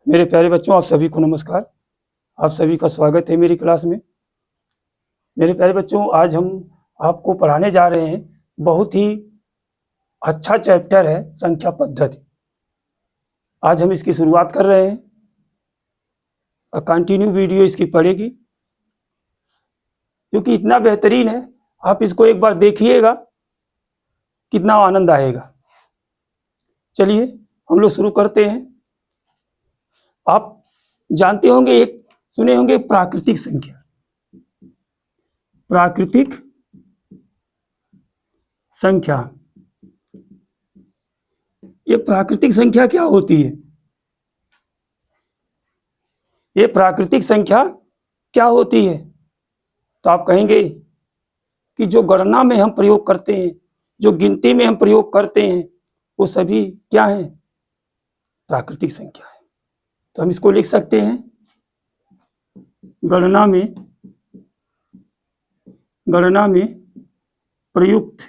मेरे प्यारे बच्चों, आप सभी को नमस्कार। आप सभी का स्वागत है मेरी क्लास में। मेरे प्यारे बच्चों, आज हम आपको पढ़ाने जा रहे हैं, बहुत ही अच्छा चैप्टर है संख्या पद्धति। आज हम इसकी शुरुआत कर रहे हैं और कंटिन्यू वीडियो इसकी पड़ेगी, क्योंकि इतना बेहतरीन है। आप इसको एक बार देखिएगा, कितना आनंद आएगा। चलिए हम लोग शुरू करते हैं। आप जानते होंगे, एक सुने होंगे प्राकृतिक संख्या। प्राकृतिक संख्या, ये प्राकृतिक संख्या क्या होती है? ये प्राकृतिक संख्या क्या होती है? तो आप कहेंगे कि जो गणना में हम प्रयोग करते हैं, जो गिनती में हम प्रयोग करते हैं, वो सभी क्या है? प्राकृतिक संख्या है। तो हम इसको लिख सकते हैं, गणना में प्रयुक्त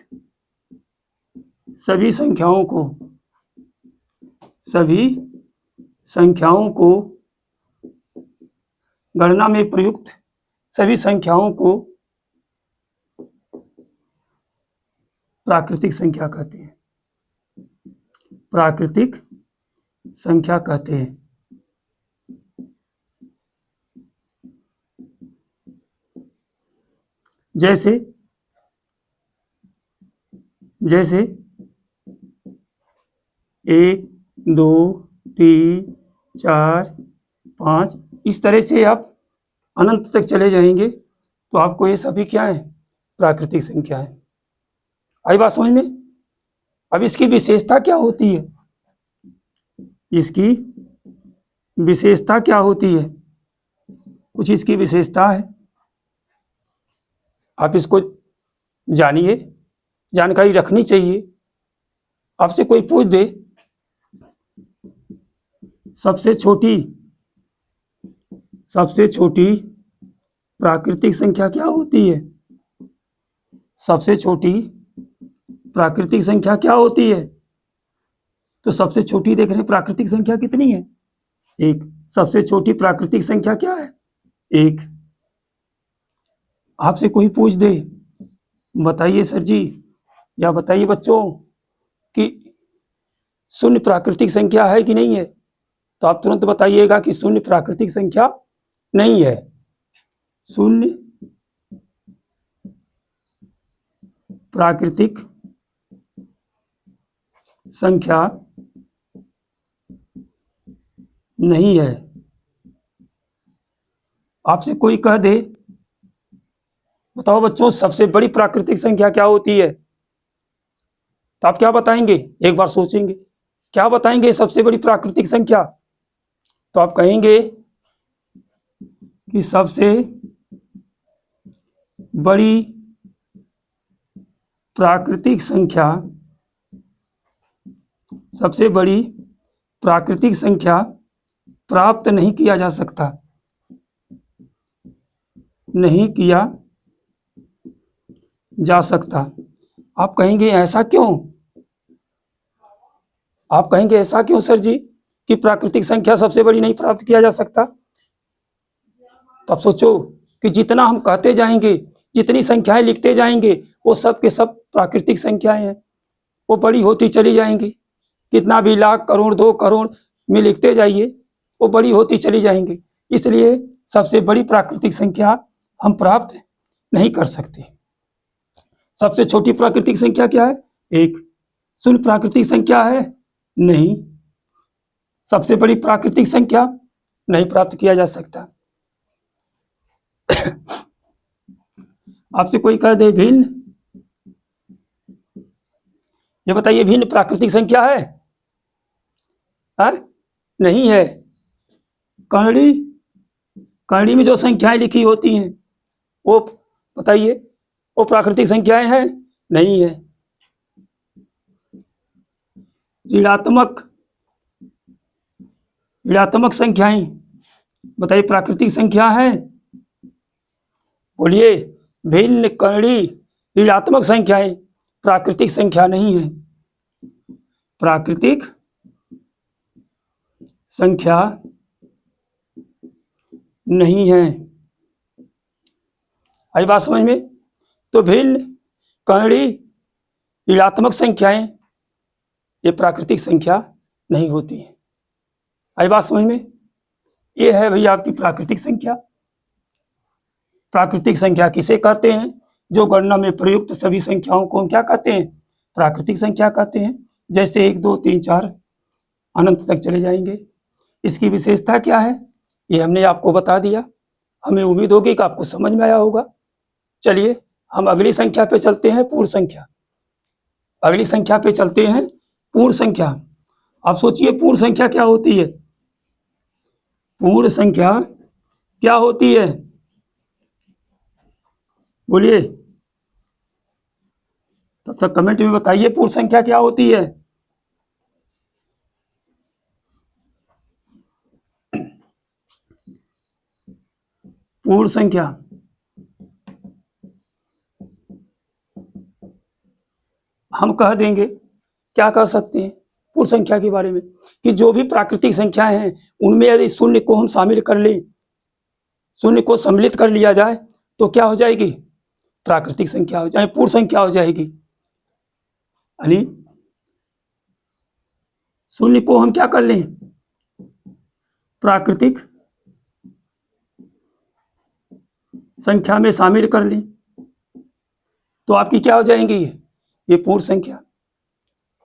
सभी संख्याओं को गणना में प्रयुक्त सभी संख्याओं को प्राकृतिक संख्या कहते हैं। प्राकृतिक संख्या कहते हैं। जैसे 1, 2, 3, 4, 5, इस तरह से आप अनंत तक चले जाएंगे तो आपको ये सभी क्या है? प्राकृतिक संख्या है। आई बात समझ में? अब इसकी विशेषता क्या होती है? इसकी विशेषता क्या होती है? कुछ इसकी विशेषता है, आप इसको जानिए, जानकारी रखनी चाहिए। आपसे कोई पूछ दे, सबसे छोटी प्राकृतिक संख्या क्या होती है? सबसे छोटी प्राकृतिक संख्या क्या होती है? तो सबसे छोटी देख रहे हैं प्राकृतिक संख्या कितनी है? 1। सबसे छोटी प्राकृतिक संख्या क्या है? 1। आपसे कोई पूछ दे, बताइए सर जी, या बताइए बच्चों कि शून्य प्राकृतिक संख्या है कि नहीं है? तो आप तुरंत बताइएगा कि शून्य प्राकृतिक संख्या नहीं है। शून्य प्राकृतिक संख्या नहीं है। आपसे कोई कह दे, बताओ बच्चों सबसे बड़ी प्राकृतिक संख्या क्या होती है? तो आप क्या बताएंगे? एक बार सोचेंगे, क्या बताएंगे सबसे बड़ी प्राकृतिक संख्या? तो आप कहेंगे कि सबसे बड़ी प्राकृतिक संख्या प्राप्त नहीं किया जा सकता। आप कहेंगे ऐसा क्यों? आप कहेंगे ऐसा क्यों सर जी कि प्राकृतिक संख्या सबसे बड़ी नहीं प्राप्त किया जा सकता? तो आप सोचो कि जितना हम कहते जाएंगे, जितनी संख्याएं लिखते जाएंगे, वो सब के सब प्राकृतिक संख्याएं हैं, वो बड़ी होती चली जाएंगी। कितना भी लाख, करोड़, 2 करोड़ में लिखते जाइए, वो बड़ी होती चली जाएंगी। इसलिए सबसे बड़ी प्राकृतिक संख्या हम प्राप्त नहीं कर सकते। सबसे छोटी प्राकृतिक संख्या क्या है? 1। शून्य प्राकृतिक संख्या है? नहीं। सबसे बड़ी प्राकृतिक संख्या नहीं प्राप्त किया जा सकता। आपसे कोई कह दे भिन्न, ये बताइए भिन्न प्राकृतिक संख्या है? नहीं है। करणी में जो संख्याएं लिखी होती हैं, वो बताइए, वो प्राकृतिक संख्याएं हैं? नहीं है। ऋणात्मक संख्याएं बताइए प्राकृतिक संख्या है? बोलिए, भिन्न, करणी, ऋणात्मक संख्याएं प्राकृतिक संख्या नहीं है। प्राकृतिक संख्या नहीं है। आई बात समझ में? तो भिन्न कर्णी ऋणात्मक संख्याएं ये प्राकृतिक संख्या नहीं होती है। आई बात समझ में? ये है भैया आपकी प्राकृतिक संख्या। प्राकृतिक संख्या किसे कहते हैं? जो गणना में प्रयुक्त सभी संख्याओं को हम क्या कहते हैं? प्राकृतिक संख्या कहते हैं। जैसे 1 2 3 4 अनंत तक चले जाएंगे। इसकी विशेषता क्या है ये हमने आपको बता दिया। हमें उम्मीद होगी कि आपको समझ में आया होगा। चलिए हम अगली संख्या पे चलते हैं, पूर्ण संख्या। अगली संख्या पे चलते हैं, पूर्ण संख्या। आप सोचिए पूर्ण संख्या क्या होती है? पूर्ण संख्या क्या होती है? बोलिए, तब तक कमेंट में बताइए पूर्ण संख्या क्या होती है? पूर्ण संख्या हम कह देंगे, क्या कह सकते हैं पूर्ण संख्या के बारे में, कि जो भी प्राकृतिक संख्याएं हैं उनमें यदि शून्य को हम शामिल कर लें, शून्य को सम्मिलित कर लिया जाए तो क्या हो जाएगी? प्राकृतिक संख्या हो जाए, पूर्ण संख्या हो जाएगी। यानी शून्य को हम क्या कर लें? प्राकृतिक संख्या में शामिल कर लें तो आपकी क्या हो जाएंगी? ये पूर्ण संख्या।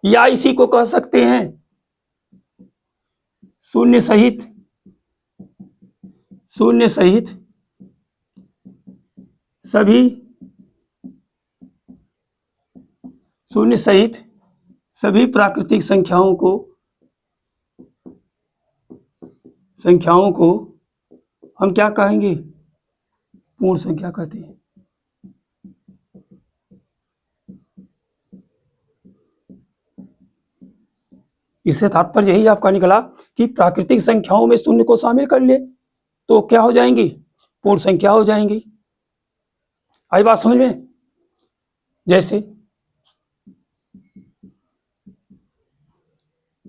या इसी को कह सकते हैं शून्य सहित सभी प्राकृतिक संख्याओं को हम क्या कहेंगे? पूर्ण संख्या कहते हैं। इससे तात्पर्य यही आपका निकला कि प्राकृतिक संख्याओं में शून्य को शामिल कर ले तो क्या हो जाएंगी? पूर्ण संख्या हो जाएंगी। आई बात समझ में? जैसे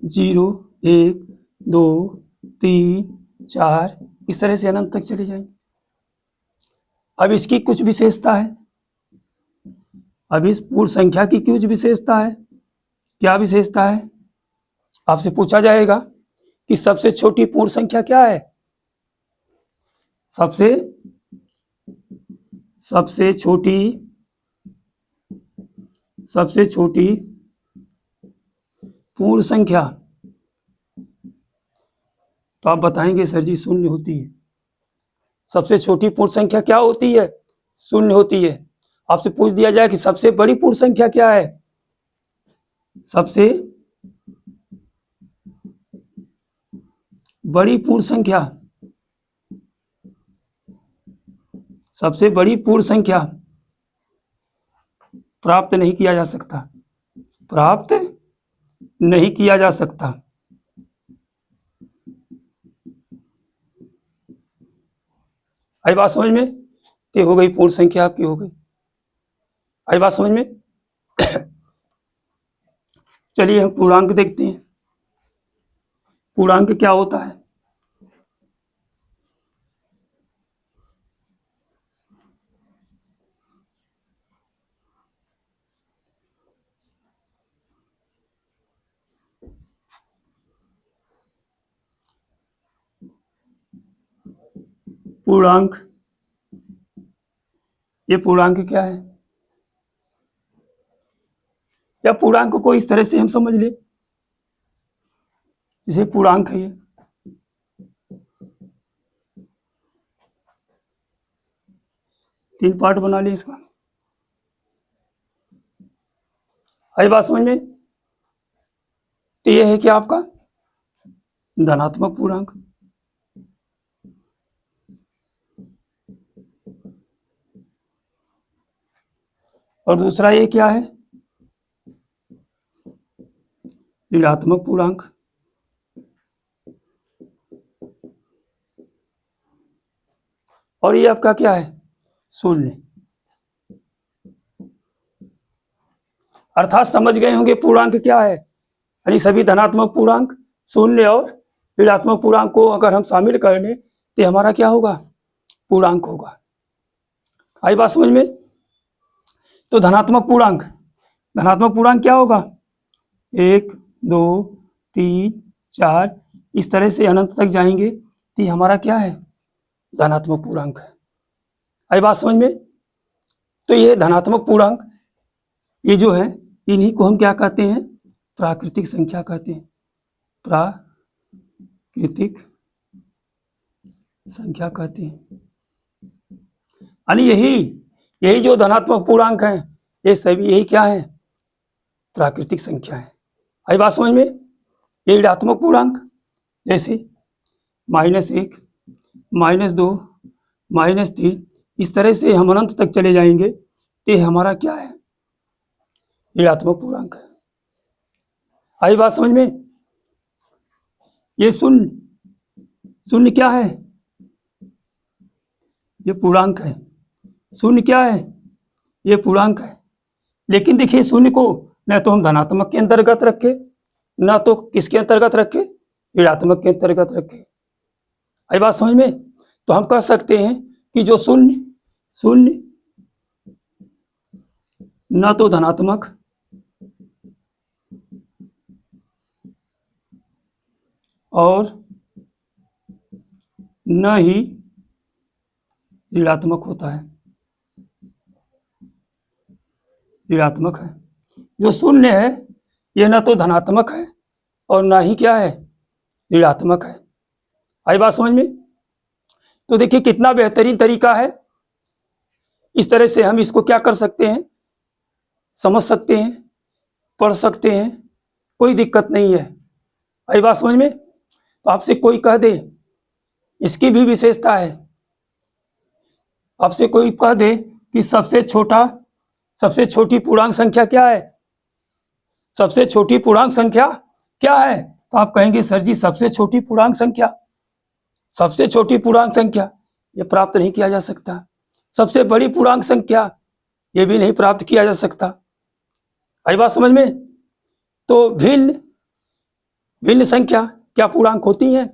0 1 2 3 4 इस तरह से अनंत तक चले जाएंगे। अब इसकी कुछ विशेषता है। अब इस पूर्ण संख्या की कुछ विशेषता है। क्या विशेषता है? आपसे पूछा जाएगा कि सबसे छोटी पूर्ण संख्या क्या है? सबसे छोटी पूर्ण संख्या, तो आप बताएंगे सर जी शून्य होती है। सबसे छोटी पूर्ण संख्या क्या होती है? शून्य होती है। आपसे पूछ दिया जाए कि सबसे बड़ी पूर्ण संख्या क्या है? सबसे बड़ी पूर्ण संख्या प्राप्त नहीं किया जा सकता। आई बात समझ में? तो हो गई पूर्ण संख्या आपकी हो गई। आई बात समझ में? चलिए हम पूर्णांक देखते हैं। पूर्णांक क्या होता है? पूर्णांक, ये पूर्णांक क्या है? या पूर्णांक को इस तरह से हम समझ ले, जैसे पूर्णांक है ये, तीन पार्ट बना ले इसका। आई बात समझ में? तो ये है क्या आपका धनात्मक पूर्णांक। और दूसरा ये क्या है? ऋणात्मक पूर्णांक। और ये आपका क्या है? शून्य। अर्थात समझ गए होंगे पूर्णांक क्या है। यानी सभी धनात्मक पूर्णांक, शून्य और ऋणात्मक पूर्णांक को अगर हम शामिल कर लें तो हमारा क्या होगा? पूर्णांक होगा। आई बात समझ में? तो धनात्मक पूर्णांक क्या होगा? 1 2 3 4 इस तरह से अनंत तक जाएंगे तो ये हमारा क्या है? धनात्मक पूर्णांक है। आई बात समझ में? तो ये धनात्मक पूर्णांक ये जो है इन्हीं को हम क्या कहते हैं? प्राकृतिक संख्या कहते हैं। प्राकृतिक संख्या कहते हैं। यानी यही जो धनात्मक पूर्णांक है ये सभी यही क्या है? प्राकृतिक संख्या है। आई बात समझ में? ये ऋणात्मक पूर्णांक जैसे -1 -2 -3 इस तरह से हम अनंत तक चले जाएंगे तो ये हमारा क्या है? ऋणात्मक पूर्णांक है। आई बात समझ में? ये शून्य क्या है? ये पूर्णांक है। शून्य क्या है? ये पूर्णांक है। लेकिन देखिए शून्य को न तो हम धनात्मक के अंतर्गत रखे न तो किसके अंतर्गत रखे? ऋणात्मक के अंतर्गत रखे। आई बात समझ में? तो हम कह सकते हैं कि जो शून्य न तो धनात्मक और न ही ऋणात्मक होता है। ऋणात्मक है। जो शून्य है ये न तो धनात्मक है और ना ही क्या है? ऋणात्मक है। आई बात समझ में? तो देखिए कितना बेहतरीन तरीका है। इस तरह से हम इसको क्या कर सकते हैं? समझ सकते हैं, पढ़ सकते हैं, कोई दिक्कत नहीं है। आई बात समझ में? तो आपसे कोई कह दे इसकी भी विशेषता है, आपसे कोई कह दे कि सबसे छोटी पूर्णांक संख्या क्या है? सबसे छोटी पूर्णांक संख्या क्या है? तो आप कहेंगे सर जी सबसे छोटी पूर्णांक संख्या ये प्राप्त नहीं किया जा सकता। सबसे बड़ी पूर्णांक संख्या ये भी नहीं प्राप्त किया जा सकता। आई बात समझ में? तो भिन्न संख्या क्या पूर्णांक होती हैं?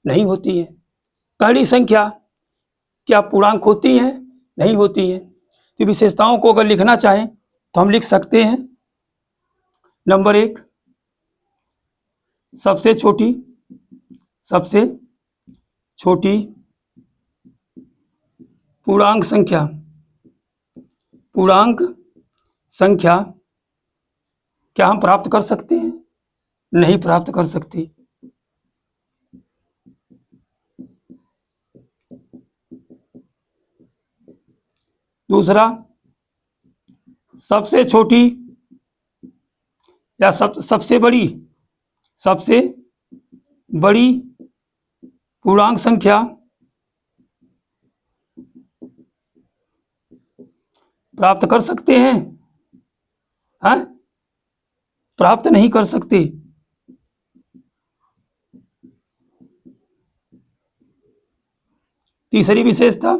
नहीं होती है। कर्णी संख्या क्या पूर्णांक होती हैं? नहीं होती है। तो विशेषताओं को अगर लिखना चाहें तो हम लिख सकते हैं नंबर 1 सबसे छोटी पूर्णांक संख्या क्या हम प्राप्त कर सकते हैं? नहीं प्राप्त कर सकते। दूसरा सबसे छोटी या सबसे बड़ी पूर्णांक संख्या प्राप्त कर सकते हैं? हाँ, प्राप्त नहीं कर सकते। तीसरी विशेषता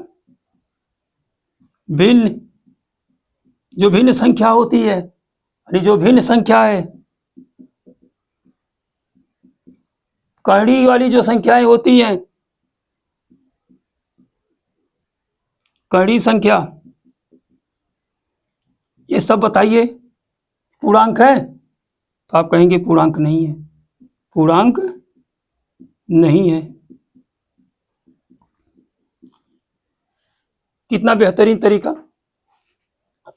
भिन्न संख्या होती है, यानी जो भिन्न संख्या है कर्णी वाली जो संख्याएं होती हैं, कर्णी संख्या ये सब बताइए पूर्णांक है? तो आप कहेंगे पूर्णांक नहीं है। कितना बेहतरीन तरीका।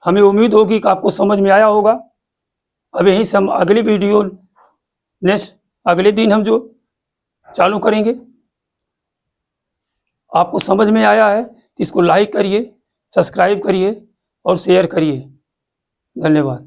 हमें उम्मीद होगी कि आपको समझ में आया होगा। अब यहीं से हम अगली वीडियो अगले दिन हम जो चालू करेंगे। आपको समझ में आया है तो इसको लाइक करिए, सब्सक्राइब करिए और शेयर करिए। धन्यवाद।